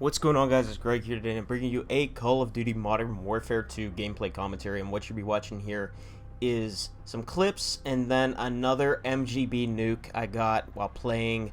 What's going on, guys? It's Greg here today, and I'm bringing you a Call of Duty Modern Warfare 2 gameplay commentary. And what you'll be watching here is some clips and then another MGB Nuke I got while playing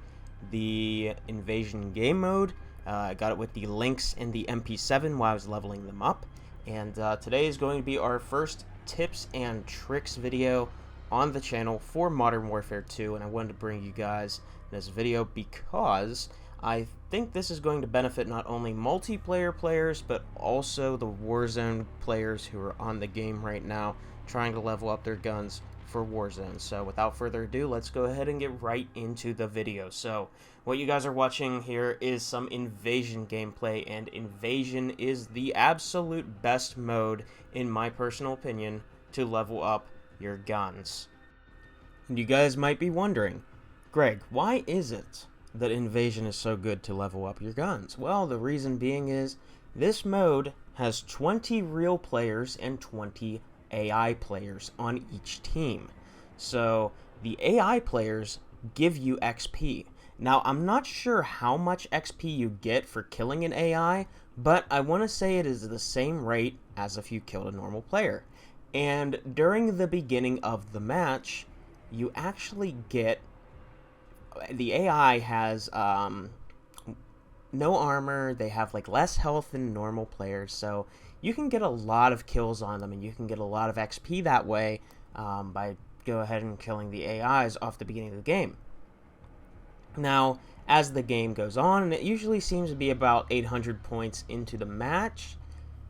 the Invasion game mode. I got it with the links in the MP7 while I was leveling them up. And today is going to be our first tips and tricks video on the channel for Modern Warfare 2. And I wanted to bring you guys this video because I think this is going to benefit not only multiplayer players, but also the Warzone players who are on the game right now, trying to level up their guns for Warzone. So without further ado, let's go ahead and get right into the video. So what you guys are watching here is some Invasion gameplay, and Invasion is the absolute best mode, in my personal opinion, to level up your guns. And you guys might be wondering, Greg, why is it that Invasion is so good to level up your guns? Well, the reason being is this mode has 20 real players and 20 AI players on each team. So the AI players give you XP. Now, I'm not sure how much XP you get for killing an AI, but I want to say it is the same rate as if you killed a normal player. And during the beginning of the match, you actually get... The AI has no armor. They have like less health than normal players, so you can get a lot of kills on them, and you can get a lot of XP that way by go ahead and killing the AIs off the beginning of the game. Now, as the game goes on, and it usually seems to be about 800 points into the match,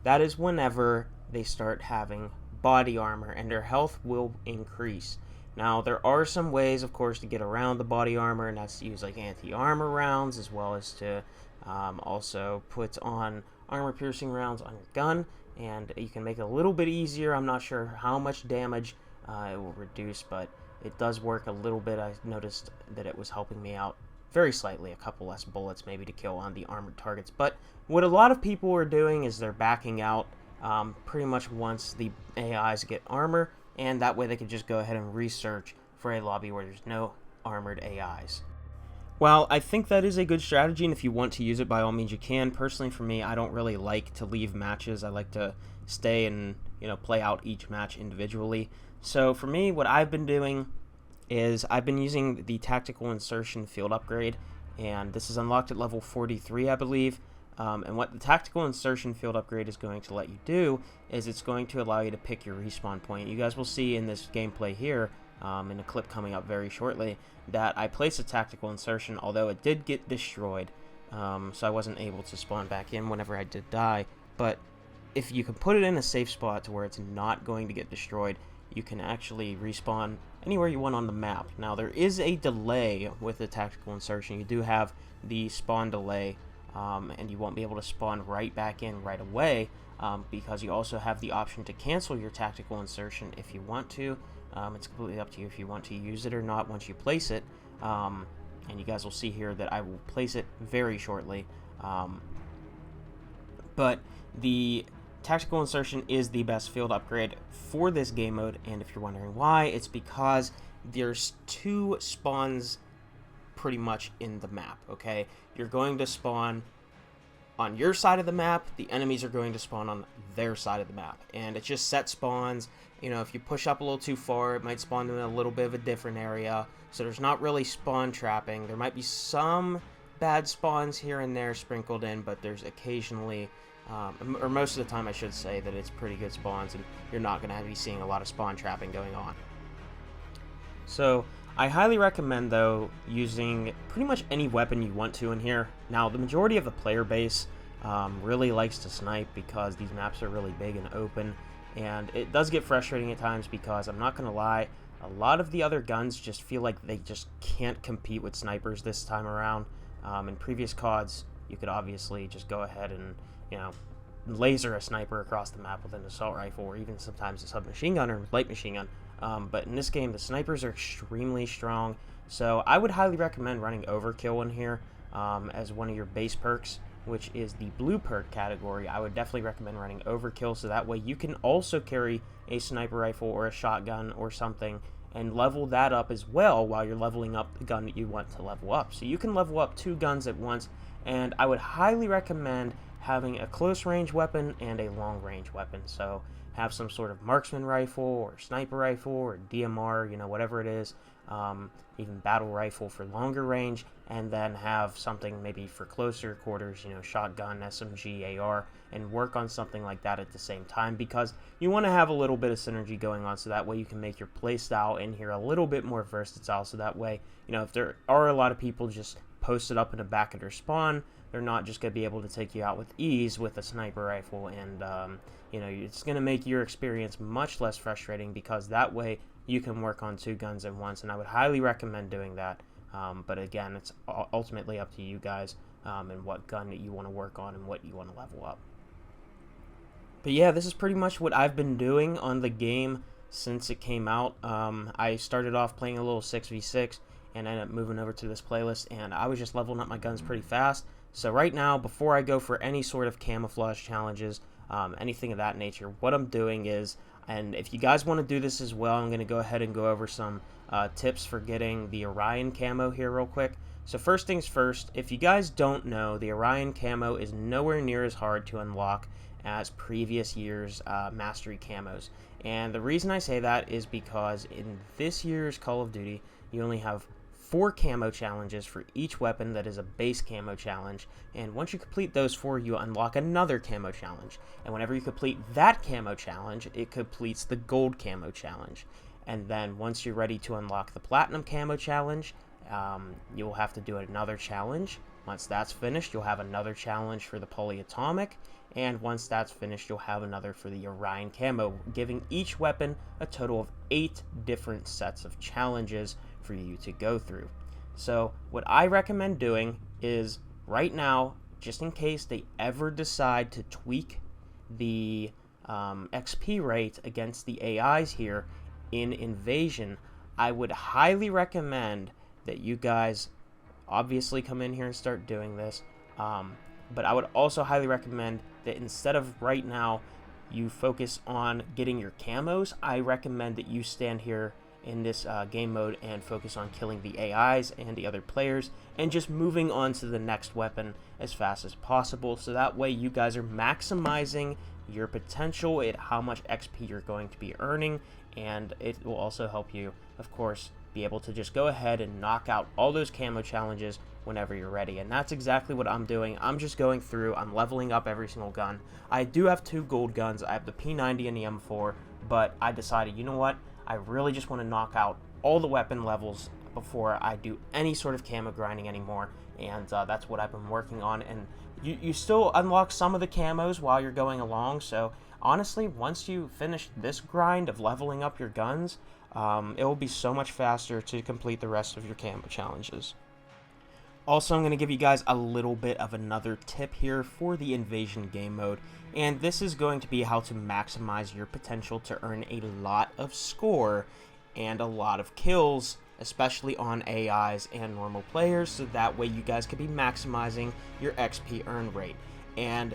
that is whenever they start having body armor, and their health will increase. Now, there are some ways, of course, to get around the body armor, and that's to use like anti-armor rounds, as well as to also put on armor-piercing rounds on your gun, and you can make it a little bit easier. I'm not sure how much damage it will reduce, but it does work a little bit. I noticed that it was helping me out very slightly, a couple less bullets maybe to kill on the armored targets. But what a lot of people are doing is they're backing out pretty much once the AIs get armor, and that way they can just go ahead and research for a lobby where there's no armored AIs. Well, I think that is a good strategy, and if you want to use it, by all means you can. Personally, for me, I don't really like to leave matches. I like to stay and, play out each match individually. So for me, what I've been doing is I've been using the tactical insertion field upgrade, and this is unlocked at level 43, I believe. And what the tactical insertion field upgrade is going to let you do is it's going to allow you to pick your respawn point. You guys will see in this gameplay here, in a clip coming up very shortly, that I placed a tactical insertion, although it did get destroyed, so I wasn't able to spawn back in whenever I did die. But if you can put it in a safe spot to where it's not going to get destroyed, you can actually respawn anywhere you want on the map. Now, there is a delay with the tactical insertion. You do have the spawn delay, and you won't be able to spawn right back in right away, because you also have the option to cancel your tactical insertion if you want to. It's completely up to you if you want to use it or not once you place it, and you guys will see here that I will place it very shortly. But the tactical insertion is the best field upgrade for this game mode, and if you're wondering why, it's because there's two spawns pretty much in the map, okay? You're going to spawn on your side of the map, the enemies are going to spawn on their side of the map, and it's just set spawns. If you push up a little too far, it might spawn in a little bit of a different area, so there's not really spawn trapping. There might be some bad spawns here and there sprinkled in, but there's occasionally, or most of the time I should say, that it's pretty good spawns, and you're not going to be seeing a lot of spawn trapping going on. So I highly recommend, though, using pretty much any weapon you want to in here. Now, the majority of the player base really likes to snipe because these maps are really big and open, and it does get frustrating at times because, I'm not going to lie, a lot of the other guns just feel like they just can't compete with snipers this time around. In previous CODs, you could obviously just go ahead and, laser a sniper across the map with an assault rifle, or even sometimes a submachine gun or light machine gun. But in this game, the snipers are extremely strong, so I would highly recommend running Overkill in here as one of your base perks, which is the blue perk category. I would definitely recommend running Overkill, so that way you can also carry a sniper rifle or a shotgun or something and level that up as well while you're leveling up the gun that you want to level up. So you can level up 2 guns at once, and I would highly recommend having a close range weapon and a long range weapon. So have some sort of marksman rifle or sniper rifle or DMR, whatever it is, even battle rifle for longer range, and then have something maybe for closer quarters, shotgun, SMG, AR, and work on something like that at the same time, because you want to have a little bit of synergy going on, so that way you can make your playstyle in here a little bit more versatile, so that way, if there are a lot of people just posted up in the back of their spawn, they're not just going to be able to take you out with ease with a sniper rifle, and it's going to make your experience much less frustrating, because that way you can work on 2 guns at once, and I would highly recommend doing that. But again, it's ultimately up to you guys and what gun that you want to work on and what you want to level up. But yeah, this is pretty much what I've been doing on the game since it came out. I started off playing a little 6v6 and ended up moving over to this playlist, and I was just leveling up my guns pretty fast. So right now, before I go for any sort of camouflage challenges, anything of that nature, what I'm doing is, and if you guys want to do this as well, I'm going to go ahead and go over some tips for getting the Orion camo here real quick. So first things first, if you guys don't know, the Orion camo is nowhere near as hard to unlock as previous year's mastery camos. And the reason I say that is because in this year's Call of Duty, you only have 4 camo challenges for each weapon that is a base camo challenge, and once you complete those 4, you unlock another camo challenge, and whenever you complete that camo challenge, it completes the gold camo challenge. And then once you're ready to unlock the platinum camo challenge, you'll have to do another challenge. Once that's finished, you'll have another challenge for the polyatomic, and once that's finished, you'll have another for the Orion camo, giving each weapon a total of 8 different sets of challenges for you to go through. So what I recommend doing is, right now, just in case they ever decide to tweak the XP rate against the AIs here in Invasion, I would highly recommend that you guys obviously come in here and start doing this, but I would also highly recommend that instead of right now you focus on getting your camos, I recommend that you stand here in this game mode and focus on killing the AIs and the other players, and just moving on to the next weapon as fast as possible, so that way you guys are maximizing your potential at how much XP you're going to be earning, and it will also help you, of course, be able to just go ahead and knock out all those camo challenges whenever you're ready. And that's exactly what I'm doing. I'm just going through, I'm leveling up every single gun. I do have 2 gold guns. I have the P90 and the M4, but I decided, you know what, I really just want to knock out all the weapon levels before I do any sort of camo grinding anymore, and that's what I've been working on. And you still unlock some of the camos while you're going along, so honestly, once you finish this grind of leveling up your guns, it will be so much faster to complete the rest of your camo challenges. Also, I'm going to give you guys a little bit of another tip here for the Invasion game mode, and this is going to be how to maximize your potential to earn a lot of score and a lot of kills, especially on AIs and normal players, so that way you guys can be maximizing your XP earn rate. And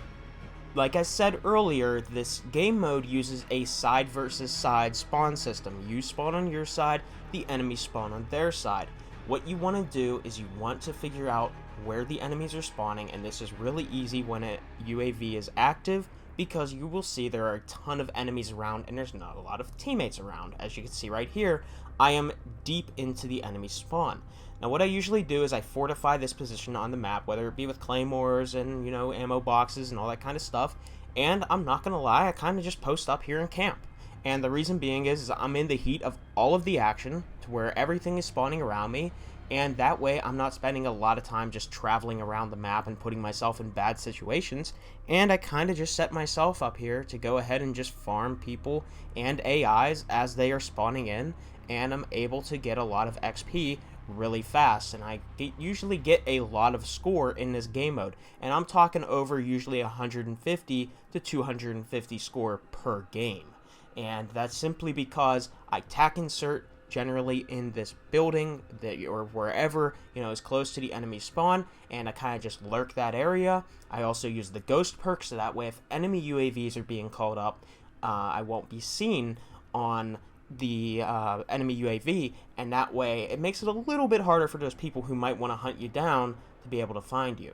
like I said earlier, this game mode uses a side versus side spawn system. You spawn on your side, the enemies spawn on their side. What you want to do is you want to figure out where the enemies are spawning, and this is really easy when a UAV is active, because you will see there are a ton of enemies around and there's not a lot of teammates around. As you can see right here, I am deep into the enemy spawn. Now what I usually do is I fortify this position on the map, whether it be with claymores and, ammo boxes and all that kind of stuff, and I'm not gonna lie, I kind of just post up here and camp. And the reason being is I'm in the heat of all of the action to where everything is spawning around me, and that way I'm not spending a lot of time just traveling around the map and putting myself in bad situations, and I kind of just set myself up here to go ahead and just farm people and AIs as they are spawning in, and I'm able to get a lot of XP really fast, and I usually get a lot of score in this game mode, and I'm talking over usually 150 to 250 score per game. And that's simply because I tack insert generally in this building or wherever is close to the enemy spawn, and I kind of just lurk that area. I also use the ghost perk, so that way if enemy UAVs are being called up, I won't be seen on the enemy UAV, and that way it makes it a little bit harder for those people who might want to hunt you down to be able to find you.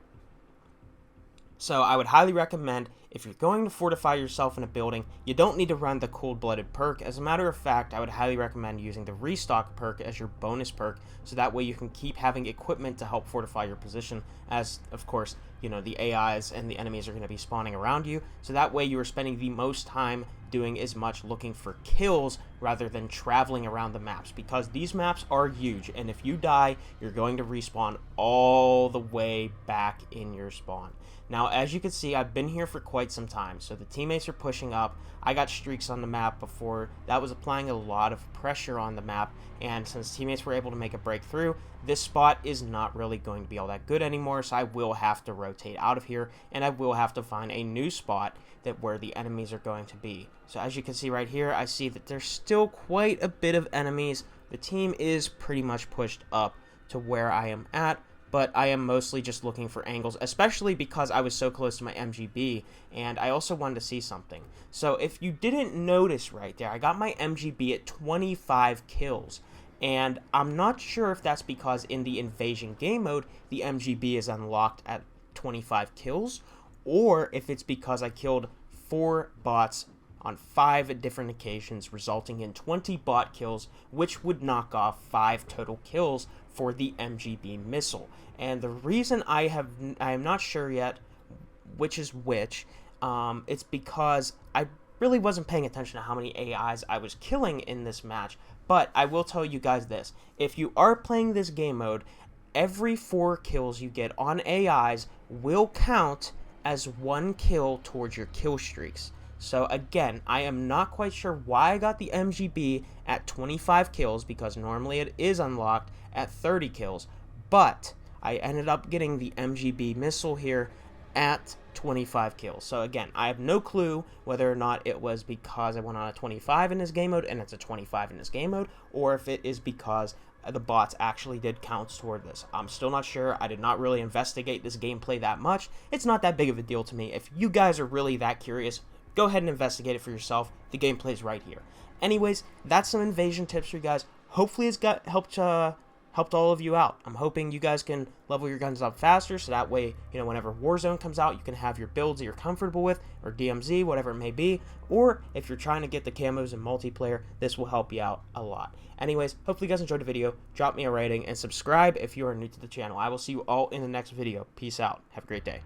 So I would highly recommend, if you're going to fortify yourself in a building, you don't need to run the cold-blooded perk. As a matter of fact, I would highly recommend using the restock perk as your bonus perk, so that way you can keep having equipment to help fortify your position, as of course, you know, the AIs and the enemies are going to be spawning around you, so that way you are spending the most time doing as much looking for kills rather than traveling around the maps, because these maps are huge, and if you die, you're going to respawn all the way back in your spawn. Now, as you can see, I've been here for quite some time, so the teammates are pushing up. I got streaks on the map before. That was applying a lot of pressure on the map, and since teammates were able to make a breakthrough, this spot is not really going to be all that good anymore, so I will have to rotate out of here, and I will have to find a new spot where the enemies are going to be. So as you can see right here, I see that there's still quite a bit of enemies. The team is pretty much pushed up to where I am at, but I am mostly just looking for angles, especially because I was so close to my MGB, and I also wanted to see something. So if you didn't notice right there, I got my MGB at 25 kills, and I'm not sure if that's because in the invasion game mode, the MGB is unlocked at 25 kills, or if it's because I killed 4 bots on 5 different occasions, resulting in 20 bot kills, which would knock off 5 total kills for the MGB missile. And the reason I am not sure yet which is which, it's because I really wasn't paying attention to how many AIs I was killing in this match. But I will tell you guys this: if you are playing this game mode, every 4 kills you get on AIs will count as 1 kill towards your kill streaks. So again, I am not quite sure why I got the MGB at 25 kills, because normally it is unlocked at 30 kills, but I ended up getting the MGB missile here at 25 kills. So again, I have no clue whether or not it was because I went on a 25 in this game mode and it's a 25 in this game mode, or if it is because the bots actually did count toward this. I'm still not sure. I did not really investigate this gameplay that much. It's not that big of a deal to me. If you guys are really that curious, go ahead and investigate it for yourself. The gameplay is right here. Anyways, that's some invasion tips for you guys. Hopefully it's helped all of you out. I'm hoping you guys can level your guns up faster, so that way, you know, whenever Warzone comes out, you can have your builds that you're comfortable with, or DMZ, whatever it may be. Or if you're trying to get the camos in multiplayer, this will help you out a lot. Anyways, hopefully you guys enjoyed the video. Drop me a rating and subscribe if you are new to the channel. I will see you all in the next video. Peace out. Have a great day.